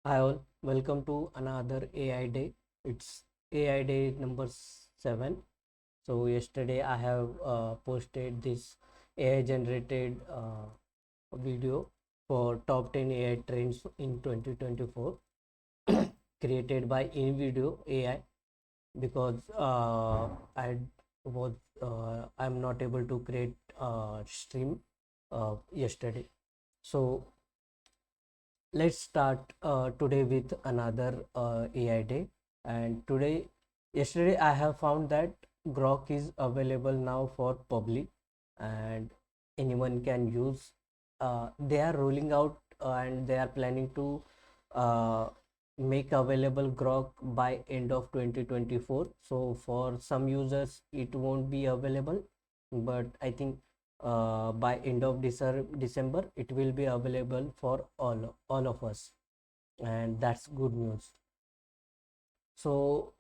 Hi all, welcome to another AI day. It's AI day number 7. So yesterday I have posted this AI generated video for top 10 AI trends in 2024 created by InVideo AI because I'm not able to create stream yesterday. So let's start today with another AI day. And yesterday, I have found that Grok is available now for public, and anyone can use. They are rolling out and they are planning to uh, make available Grok by end of 2024. So for some users, it won't be available, but I think by end of December it will be available for all of us, and that's good news. So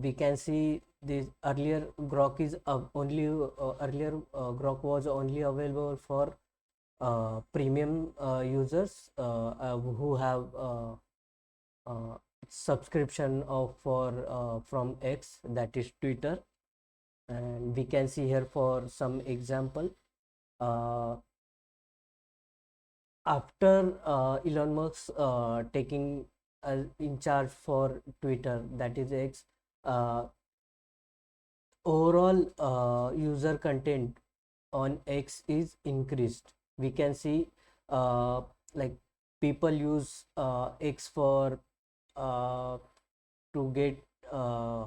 we can see this earlier Grok is only earlier Grok was only available for premium users who have uh, subscription of for from X, that is Twitter. And we can see here for some example, uh, after Elon Musk taking in charge for Twitter, that is X, uh, overall user content on X is increased. We can see uh, like people use X for uh, to get uh,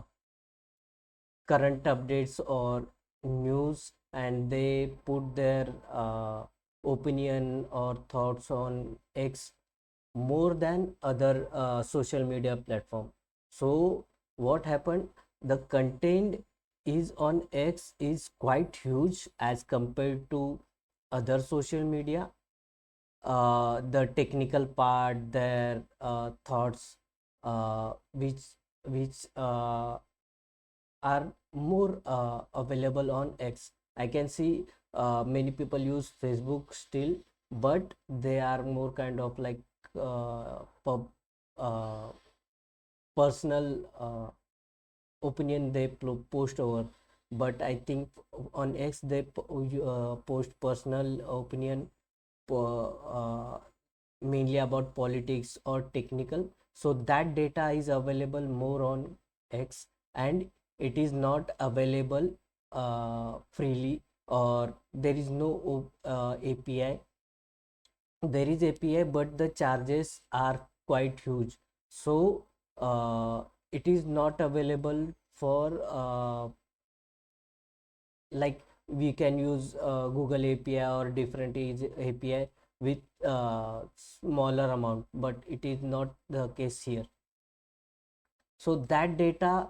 current updates or news, and they put their opinion or thoughts on X more than other social media platform. So what happened, the content is on X is quite huge as compared to other social media. The technical part, their thoughts, which are more available on X. I can see many people use Facebook still, but they are more kind of like pub, uh, personal opinion they post over. But I think on X they post personal opinion, uh, mainly about politics or technical. So that data is available more on X, and it is not available freely, or there is no API. There is API, but the charges are quite huge. So it is not available for like we can use Google API or different API with smaller amount, but it is not the case here. So that data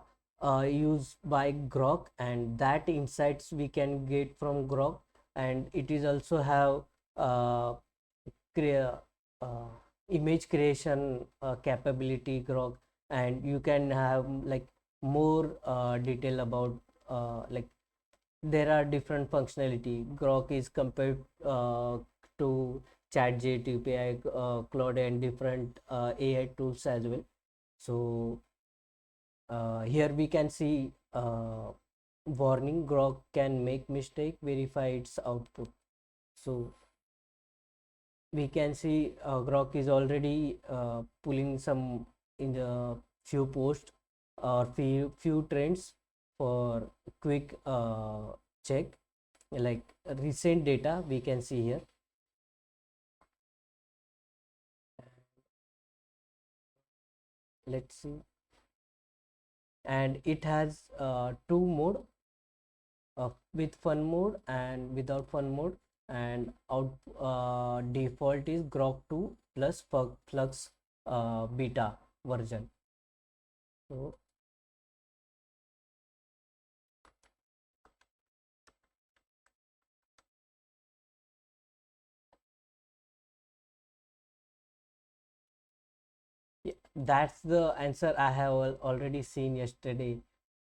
used by Grok, and that insights we can get from Grok, and it is also have uh, crea- uh, image creation capability Grok, and you can have like more detail about like there are different functionality. Grok is compared to ChatGPT, Claude, and different AI tools as well. So here we can see warning, Grok can make mistake, verify its output. So we can see Grok is already pulling some in the few posts or few trends for quick check, like recent data we can see here. Let's see, and it has two mode, with fun mode and without fun mode, and out default is Grok 2 plus Flux beta version. So yeah, that's the answer I have already seen yesterday.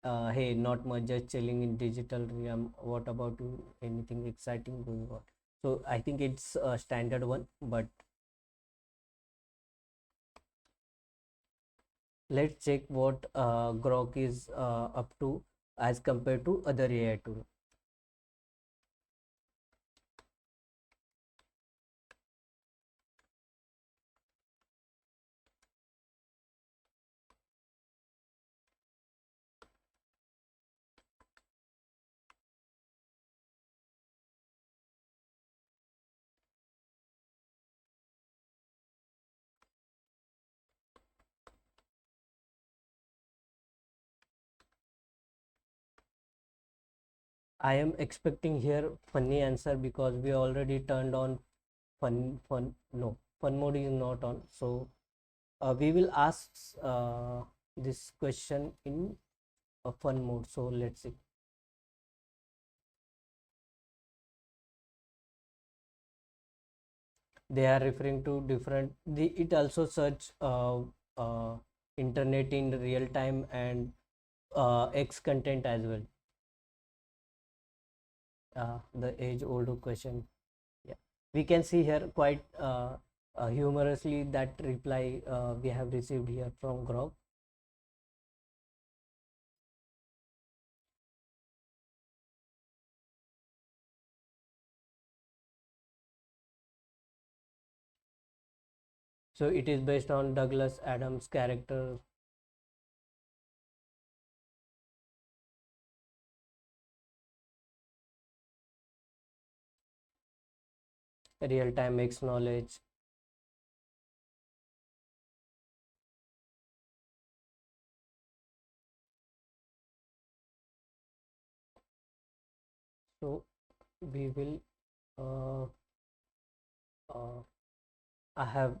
Hey, not much, just chilling in digital realm. What about you? Anything exciting going on? So I think it's a standard one, but Let's check what Grok is up to as compared to other AI tool. I am expecting here funny answer because we already turned on fun. No, fun mode is not on. So we will ask this question in a fun mode. So let's see. They are referring to different. It also search internet in real time and X content as well. The age old question. Yeah, we can see here quite humorously that reply we have received here from Grok. So it is based on Douglas Adams character. Real time makes knowledge. So we will uh, uh, I have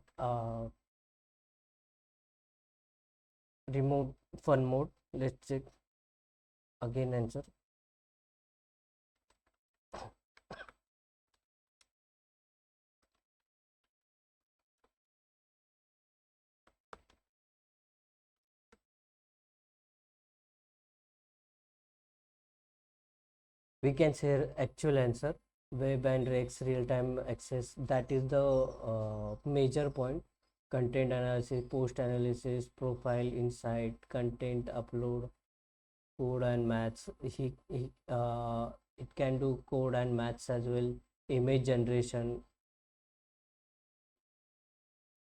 removed fun mode. Let's check again answer. We can share actual answer. Web and Rex real-time access, that is the major point. Content analysis, post analysis, profile insight, content upload, code and maths. It can do code and maths as well. Image generation,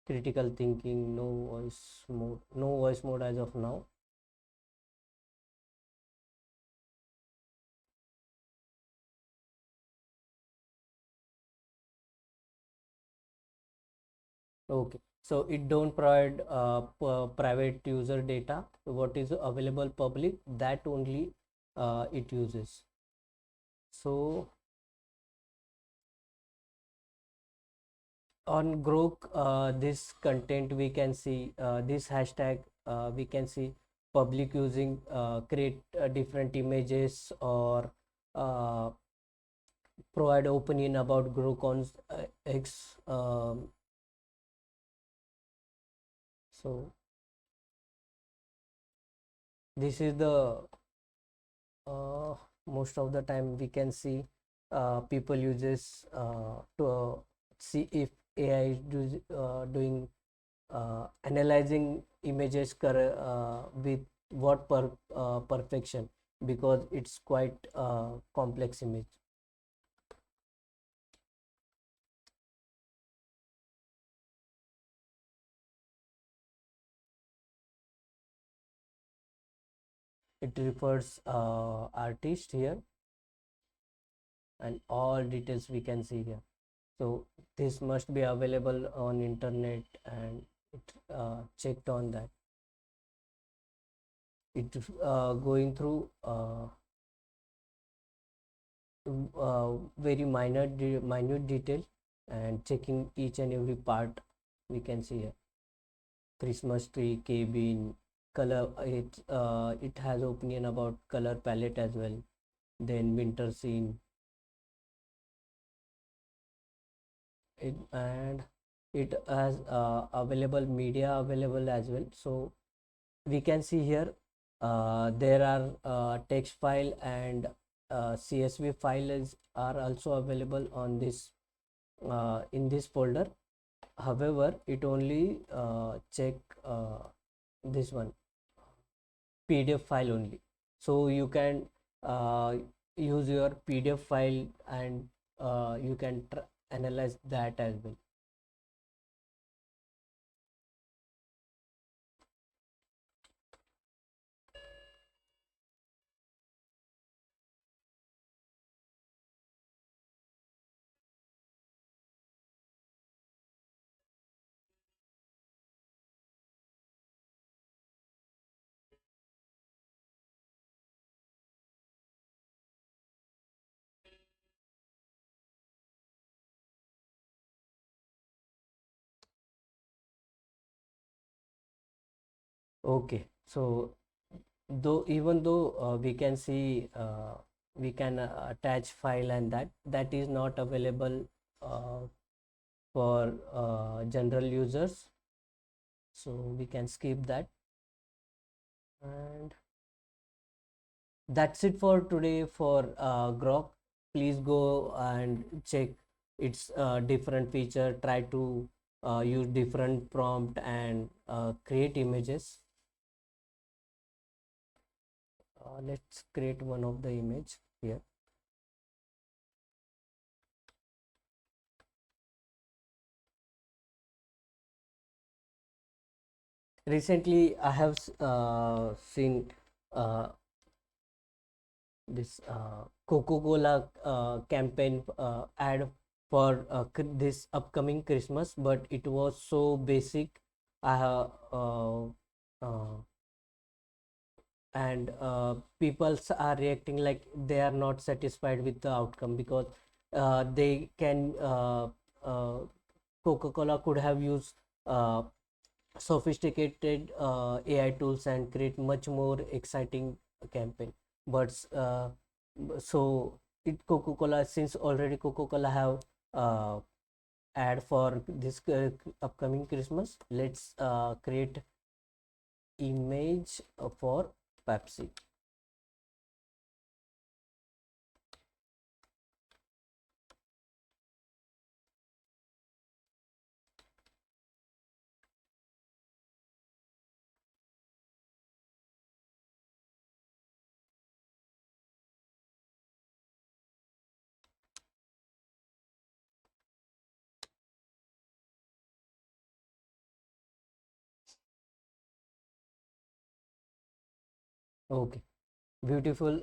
critical thinking, no voice mode as of now. Okay, so it don't provide private user data. What is available public, that only it uses. So on Grok, this content we can see this hashtag we can see public using create different images or uh, provide opinion about Grok on X. So this is the uh, most of the time we can see people uses to see if AI is doing analyzing images with what perfection, because it's quite complex image. It refers artist here and all details we can see here. So this must be available on internet and it checked on that. It going through very minute detail and checking each and every part. We can see here Christmas tree, cabin, color. It has opinion about color palette as well. Then winter scene. And it has available media available as well. So we can see here there are text file and CSV files are also available on this in this folder. However, it only check this one, PDF file only. So you can use your PDF file, and you can analyze that as well. Okay, so though even though we can see we can attach file, and that is not available uh, for general users, so we can skip that. And that's it for today for Grok. Please go and check its different feature, try to use different prompt and create images. Let's create one of the image here. Recently I have seen uh, this Coca-Cola campaign ad for this upcoming Christmas, but it was so basic. I have and people are reacting like they are not satisfied with the outcome, because they can Coca-Cola could have used sophisticated AI tools and create much more exciting campaign. But so it Coca-Cola, since already Coca-Cola have ad for this upcoming Christmas, let's create image for Pepsi. Okay, beautiful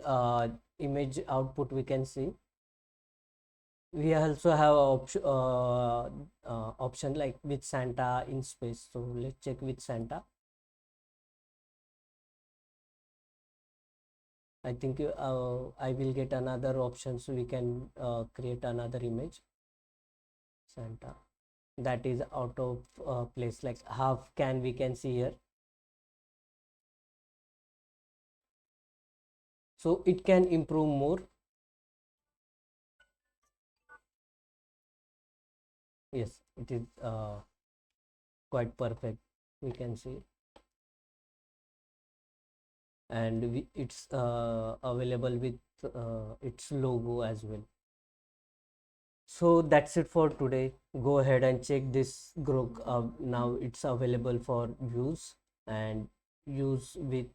image output we can see. We also have option like with Santa in space, so let's check with Santa. I think I will get another option, so we can create another image Santa that is out of place, like half can we can see here. So it can improve more. Yes, it is quite perfect, we can see. And it's available with its logo as well. So that's it for today. Go ahead and check this Grok. Now it's available for use, and use with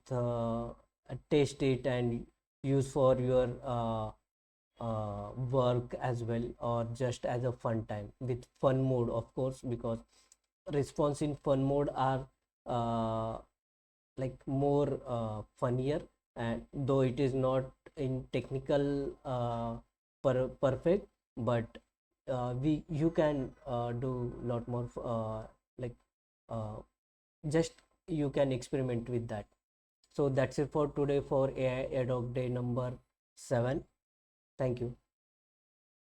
test it and use for your work as well, or just as a fun time with fun mode, of course, because response in fun mode are uh, like more funnier, and though it is not in technical perfect, but we you can do lot more like uh, just you can experiment with that. So that's it for today for AI ad hoc day number 7. Thank you.